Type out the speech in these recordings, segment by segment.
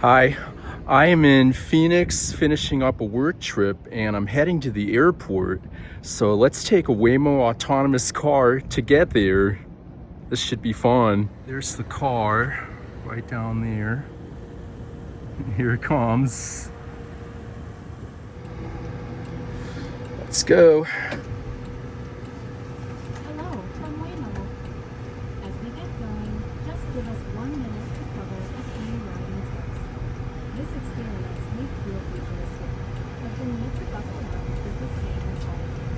Hi, I am in Phoenix finishing up a work trip and I'm heading to the airport. So let's take a Waymo autonomous car to get there. This should be fun. There's the car right down there. Here it comes. Let's go. Hello from Waymo. As we get going, just give us 1 minute to cover a few riding tips. This experience may feel futuristic, but the need to buckle up is the same as always.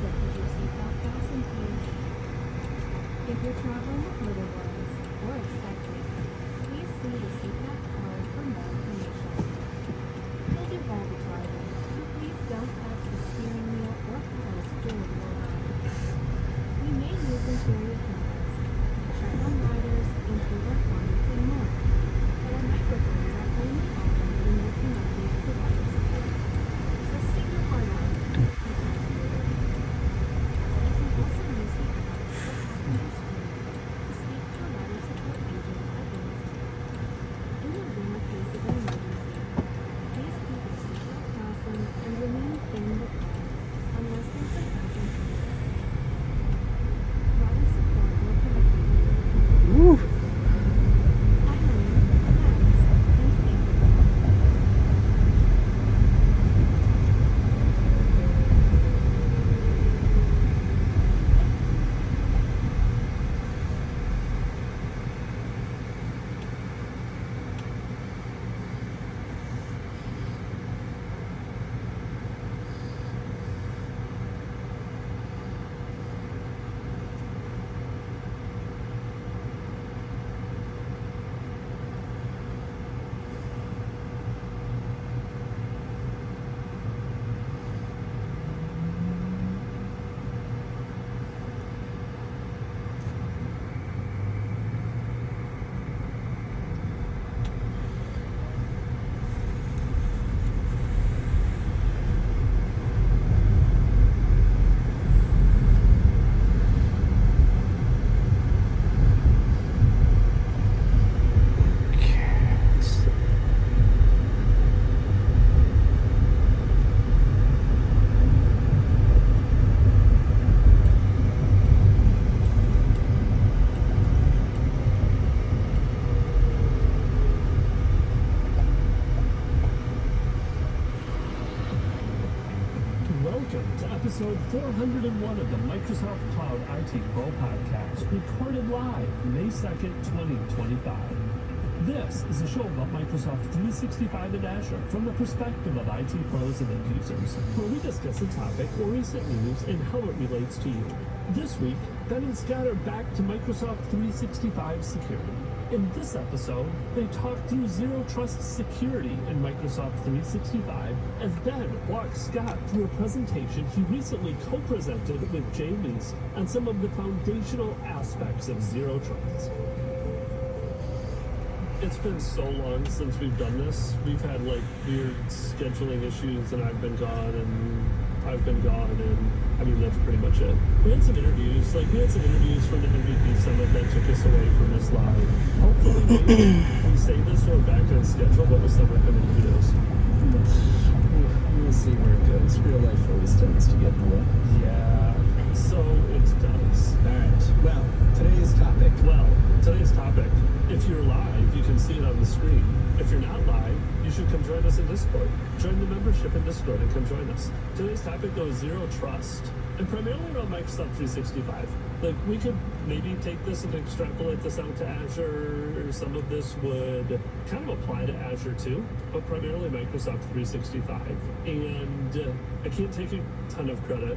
So put your seatbelt fastened, please. If you're traveling with little ones or expecting, please see the seatbelt card for more information. You'll do all the driving, so please don't touch the steering wheel or pedals during your ride. We may use interior cameras, check on riders, improve our clients, and more. But our microphones are only on when we're connected to rider support. So sing your heart out. You can also use the app or passenger screen to speak to a rider support agent at any time. In the rare case of an emergency, please keep your seatbelt fastened and remain in the car unless there's an urgent need. Rider support will connect you. Woo. Hi, honey. Thanks. And thank you. Welcome to episode 401 of the Microsoft Cloud IT Pro Podcast, recorded live May 2nd, 2025. This is a show about Microsoft 365 and Azure from the perspective of IT pros and end users, where we discuss a topic or recent news and how it relates to you. This week, Ben and Scott are back to Microsoft 365 security. In this episode, they talk through Zero Trust security in Microsoft 365 as Ben walks Scott through a presentation he recently co-presented with Jay Lease on some of the foundational aspects of Zero Trust. It's been so long since we've done this. We've had like weird scheduling issues and I've been gone and I mean, that's pretty much it. We had some interviews from the MVP Summit that took us away from this live. Hopefully we say this, we're back on schedule, but with summer coming, who knows? We'll see where it goes. Real life always tends to get in the way. Yeah, so it does. All right. Well, today's topic. If you're live, you can see it on the screen. If you're not live, you should come join us in Discord. Join the membership in Discord and come join us. Today's topic, though, is Zero Trust, and primarily around Microsoft 365. Like, we could maybe take this and extrapolate this out to Azure. Some of this would kind of apply to Azure too, but primarily Microsoft 365. And I can't take a ton of credit.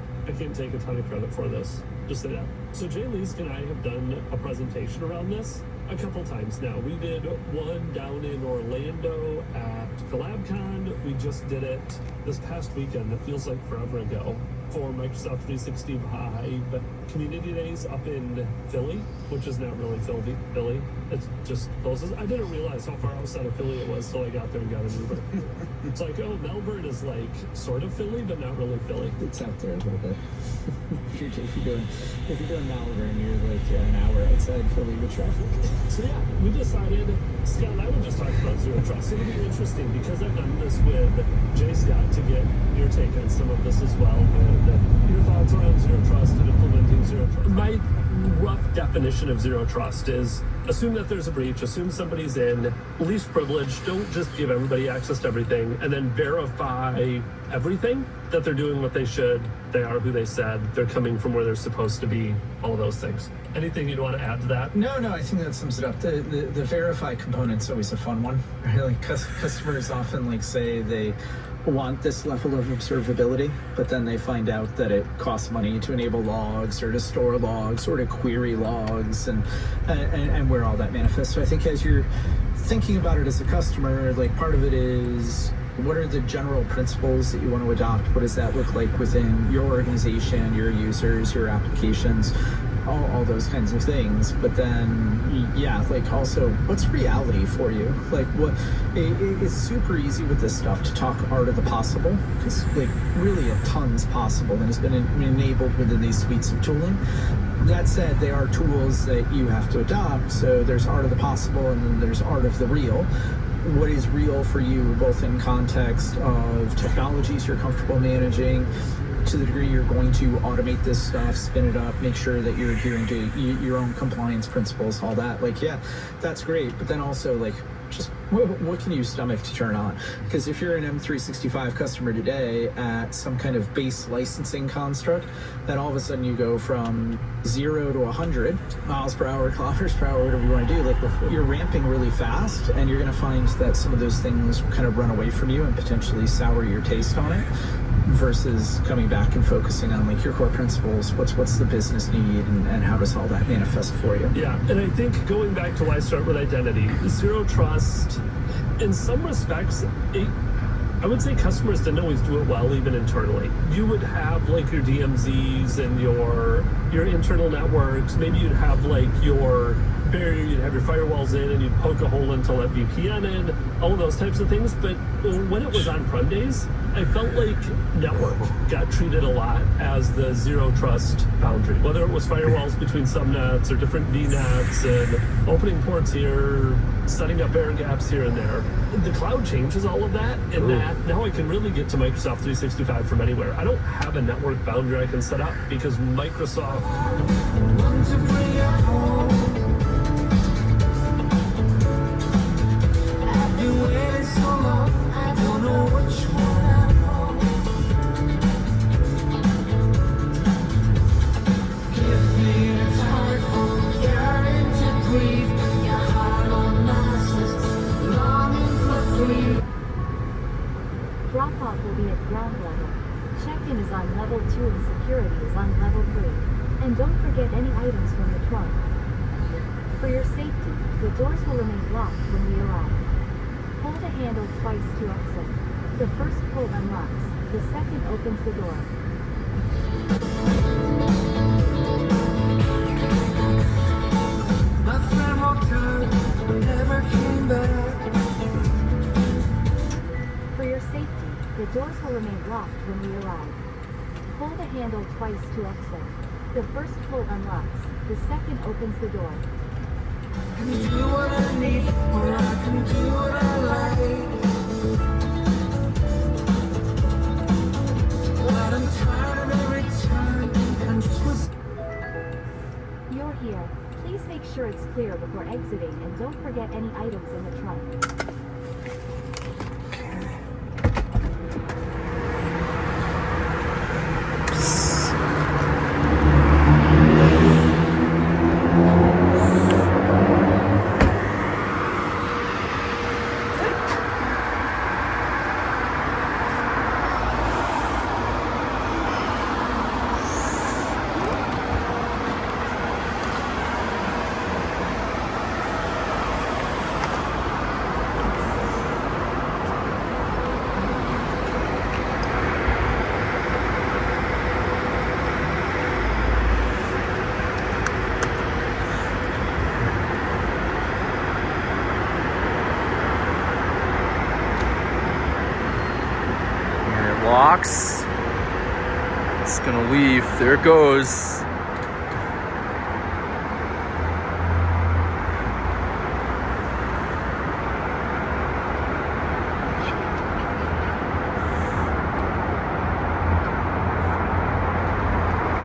For this. Just say that. So Jay Leask and I have done a presentation around this a couple times now. We did one down in Orlando at CollabCon. We just did it this past weekend. It feels like forever ago for Microsoft 365 Community Days up in Philly, which is not really Philly. It's just closest. I didn't realize how far outside of Philly it was till I got there and got an Uber. It's like, oh, Melbourne is like sort of Philly, but not really Philly. It's out there a little bit. if you're doing Malvern, you're like an hour outside Philly with traffic. So yeah, we decided, Scott and I were just talking about about zero trust. It'll be interesting because I've done this with Jay Scott to get your take on some of this as well, with your thoughts around zero trust and implementing zero trust. My rough definition of zero trust is assume that there's a breach, assume somebody's in, least privilege, don't just give everybody access to everything, and then verify everything, that they're doing what they should, they are who they said, they're coming from where they're supposed to be, all of those things. Anything you'd want to add to that? No, I think that sums it up. The verify component's always a fun one. Right? Like customers often like say they want this level of observability, but then they find out that it costs money to enable logs or to store logs or to query logs and where all that manifests. So I think as you're thinking about it as a customer, like part of it is what are the general principles that you want to adopt? What does that look like within your organization, your users, your applications? All those kinds of things. But then, yeah, like also, what's reality for you? Like it's super easy with this stuff to talk art of the possible, because like really a ton's possible and has been enabled within these suites of tooling. That said, they are tools that you have to adopt. So there's art of the possible and then there's art of the real. What is real for you, both in context of technologies you're comfortable managing, to the degree you're going to automate this stuff, spin it up, make sure that you're adhering to your own compliance principles, all that. Like, yeah, that's great. But then also, like, just what can you stomach to turn on? Because if you're an M365 customer today at some kind of base licensing construct, then all of a sudden you go from 0 to 100 miles per hour, kilometers per hour, whatever you want to do. Like, you're ramping really fast, and you're going to find that some of those things kind of run away from you and potentially sour your taste on it, versus coming back and focusing on like your core principles. What's the business need, and how does all that manifest for you? Yeah, and I think going back to why I start with identity, zero trust, in some respects, I would say customers didn't always do it well, even internally. You would have like your DMZs and your internal networks. Maybe you'd have like your barrier, you'd have your firewalls in, and you'd poke a hole in to let VPN in, all of those types of things. But when it was on-prem days, I felt like network got treated a lot as the zero trust boundary. Whether it was firewalls between subnets or different VNets and opening ports here, setting up air gaps here and there. The cloud changes all of that, and that now I can really get to Microsoft 365 from anywhere. I don't have a network boundary I can set up because Microsoft. Drop-off will be at ground level. Check-in is on level 2 and security is on level 3. And don't forget any items from the trunk. For your safety, the doors will remain locked when we arrive. Hold the handle twice to exit. The first pull unlocks, the second opens the door. My friend walked out, never came back. For your safety, the doors will remain locked when we arrive. Hold the handle twice to exit. The first pull unlocks, the second opens the door. I can do what I need, or I can do what I like. But I'm tired of every time I'm just. You're here. Please make sure it's clear before exiting and don't forget any items in the trunk. Locks. It's gonna leave. There it goes.